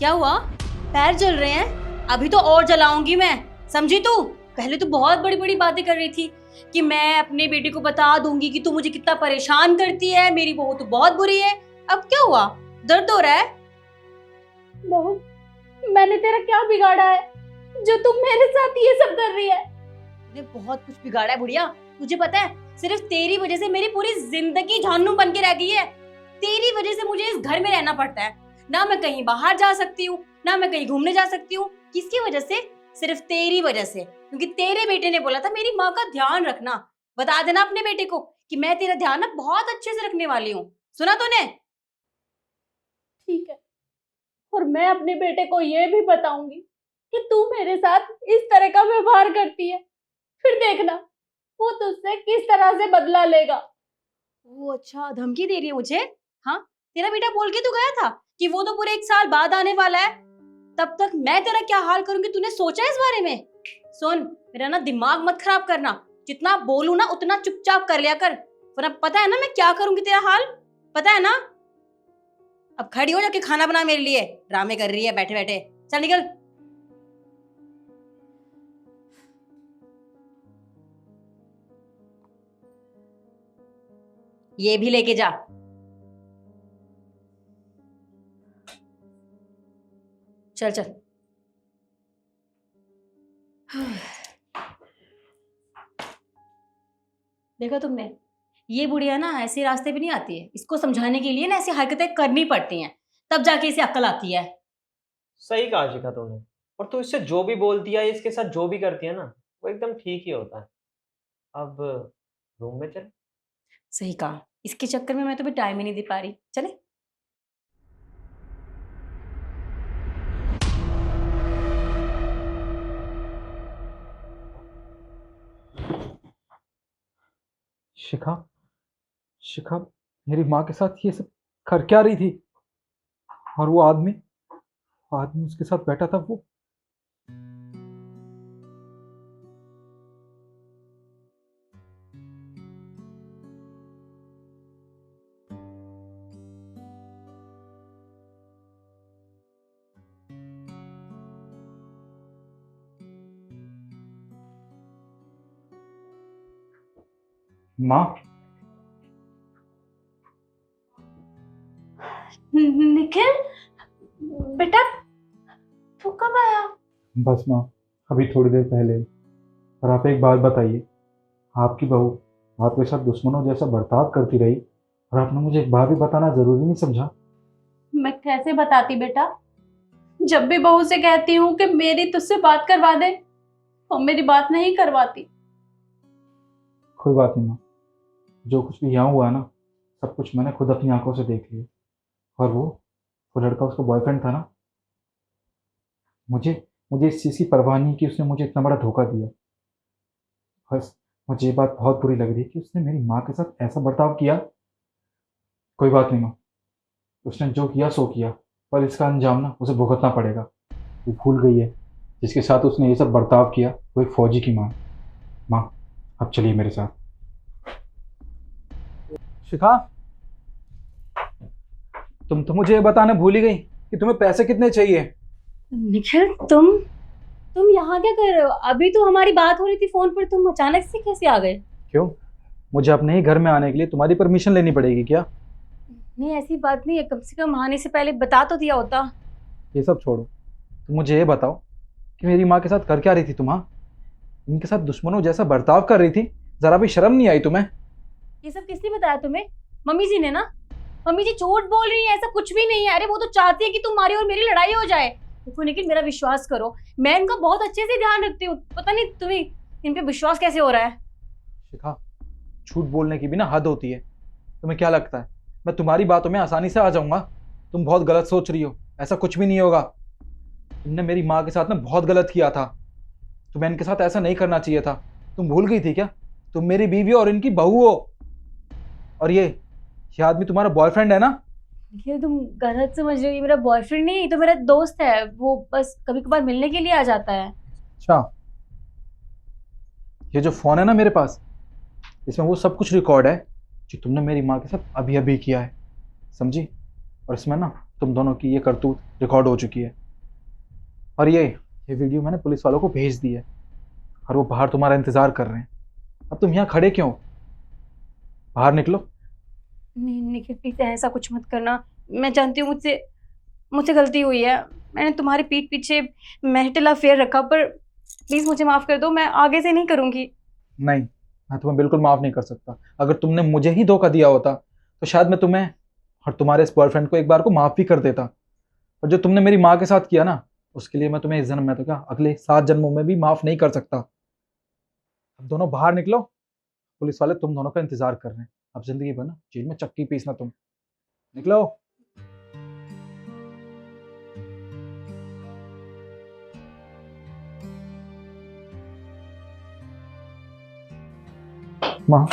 क्या हुआ? पैर जल रहे हैं? अभी तो और जलाऊंगी मैं, समझी तू? पहले तो बहुत बड़ी बड़ी बातें कर रही थी कि मैं अपने बेटे को बता दूंगी कि तू मुझे कितना परेशान करती है, मेरी बहू तो बहुत बुरी है। अब क्या हुआ? दर्द हो रहा है? बहू, मैंने तेरा क्या बिगाड़ा है जो तुम मेरे साथ ये सब कर रही है? तूने बहुत कुछ बिगाड़ा है बुढ़िया। तुझे पता है, सिर्फ तेरी वजह से मेरी पूरी जिंदगी जहन्नुम बन के रह गई है। तेरी वजह से मुझे इस घर में रहना पड़ता है। ना मैं कहीं बाहर जा सकती हूँ, ना मैं कहीं घूमने जा सकती हूँ। किसकी वजह से? सिर्फ तेरी वजह से। क्योंकि तेरे बेटे ने बोला था मेरी माँ का ध्यान रखना। बता देना अपने बेटे को कि मैं तेरा ध्यान ना बहुत अच्छे से रखने वाली हूँ। सुना तूने? ठीक है, और मैं अपने बेटे को ये भी बताऊंगी कि तू मेरे साथ इस तरह का व्यवहार करती है। फिर देखना वो तुझसे किस तरह से बदला लेगा। ओ अच्छा, धमकी दे रही है मुझे? हाँ, तेरा बेटा बोल के तो गया था कि वो तो पूरे 1 साल बाद आने वाला है। तब तक मैं तेरा क्या हाल करूंगी तूने सोचा है इस बारे में? सुन, मेरा ना दिमाग मत खराब करना। जितना बोलू ना उतना चुपचाप कर लिया कर, वरना पता है ना मैं क्या करूंगी तेरा हाल। पता है ना? अब खड़ी हो जाके खाना बना मेरे लिए। ड्रामे कर रही है बैठे बैठे। चल निकल। ये भी लेके जा। चल चल। देखा तुमने, ये बुढ़िया ना ऐसे रास्ते पे नहीं आती है। इसको समझाने के लिए ना ऐसी हरकतें करनी पड़ती हैं, तब जाके इसे अक्ल आती है। सही कहा शिखा तूने। और तू इससे जो भी बोलती है, इसके साथ जो भी करती है ना, वो एकदम ठीक ही होता है। अब रूम में चल। सही कहा, इसके चक्कर में मैं तुम्हें टाइम ही नहीं दे पा रही। चले। शिखा, शिखा, मेरी माँ के साथ ये सब कर क्या रही थी? और वो आदमी आदमी उसके साथ बैठा था, वो माँ। निखिल बेटा, तू कब आया? बस माँ, अभी थोड़ी देर पहले। और आप एक बात बताइए, आपकी बहू आपके साथ दुश्मनों जैसा बर्ताव करती रही और आपने मुझे एक बात भी बताना जरूरी नहीं समझा? मैं कैसे बताती बेटा? जब भी बहू से कहती हूँ कि मेरी तुझसे बात करवा दे, वो मेरी बात नहीं करवाती। कोई बात नहीं माँ, जो कुछ भी यहाँ हुआ ना, सब कुछ मैंने खुद अपनी आंखों से देख लिया। और वो लड़का उसका बॉयफ्रेंड था ना। मुझे मुझे इस चीज़ की परवाह नहीं कि उसने मुझे इतना बड़ा धोखा दिया। बस मुझे ये बात बहुत बुरी लग रही है कि उसने मेरी माँ के साथ ऐसा बर्ताव किया। कोई बात नहीं माँ, उसने जो किया सो किया, पर इसका अंजाम ना उसे भुगतना पड़ेगा। वो भूल गई है जिसके साथ उसने ये सब बर्ताव किया वो एक फौजी की माँ। माँ, अब चलिए मेरे साथ। शिखा, तुम तो मुझे ये बताना भूल ही गई कि तुम्हें पैसे कितने चाहिए। निखिल, तुम यहाँ क्या कर रहे हो? अभी तो हमारी बात हो रही थी फोन पर, तुम अचानक से कैसे आ गए? क्यों, मुझे अपने ही घर में आने के लिए तुम्हारी परमिशन लेनी पड़ेगी क्या? नहीं, ऐसी बात नहीं है। कम से कम आने से पहले बता तो दिया होता। ये सब छोड़ो, तुम मुझे ये बताओ कि मेरी माँ के साथ कर क्या रही थी तुम? हाँ, इनके साथ दुश्मनों जैसा बर्ताव कर रही थी, जरा भी शर्म नहीं आई तुम्हें? ये सब किसने बताया तुम्हें? मम्मी जी ने ना। मम्मी जी झूठ बोल रही है, ऐसा कुछ भी नहीं है। अरे वो तो चाहती है कि तुम्हारी और मेरी लड़ाई हो जाए। देखो निखिल, मेरा विश्वास करो, मैं इनका बहुत अच्छे से ध्यान रखती हूँ। पता नहीं तुम्हें इन पे विश्वास कैसे हो रहा है। शिखा, झूठ बोलने की भी ना हद होती है। तुम्हें क्या लगता है मैं तुम्हारी बातों में आसानी से आ जाऊंगा? तुम बहुत गलत सोच रही हो, ऐसा कुछ भी नहीं होगा। तुमने मेरी माँ के साथ ना बहुत गलत किया था। तुम्हें इनके साथ ऐसा नहीं करना चाहिए था। तुम भूल गई थी क्या? तुम मेरी बीवी और इनकी बहू हो। और ये आदमी तुम्हारा बॉयफ्रेंड है ना? निखिल, तुम गलत समझ रही हो। ये मेरा बॉयफ्रेंड नहीं, ये तो मेरा दोस्त है। वो बस कभी कभार मिलने के लिए आ जाता है। अच्छा, ये जो फोन है ना मेरे पास, इसमें वो सब कुछ रिकॉर्ड है जो तुमने मेरी माँ के साथ अभी अभी किया है, समझी? और इसमें ना तुम दोनों की ये करतूत रिकॉर्ड हो चुकी है, और ये वीडियो मैंने पुलिस वालों को भेज दी है, और वो बाहर तुम्हारा इंतजार कर रहे हैं। अब तुम यहाँ खड़े क्यों? बाहर निकलो। नहीं निखिल प्लीज ऐसा कुछ मत करना। मैं जानती हूँ मुझसे मुझसे गलती हुई है। मैंने तुम्हारी पीठ पीछे मैरिटल अफेयर रखा, पर प्लीज मुझे माफ कर दो। मैं आगे से नहीं करूंगी। नहीं, मैं तुम्हें बिल्कुल माफ नहीं कर सकता। अगर तुमने मुझे ही धोखा दिया होता तो शायद मैं तुम्हें और तुम्हारे इस बॉयफ्रेंड को एक बार को माफ भी कर देता। और जो तुमने मेरी माँ के साथ किया ना, उसके लिए मैं तुम्हें इस जन्म में तो क्या, अगले 7 जन्मों में भी माफ नहीं कर सकता। अब दोनों बाहर निकलो, पुलिस वाले तुम दोनों का इंतजार कर रहे हैं। अब जिंदगी भर ना जेल में चक्की पीसना तुम। निकलो। माँ,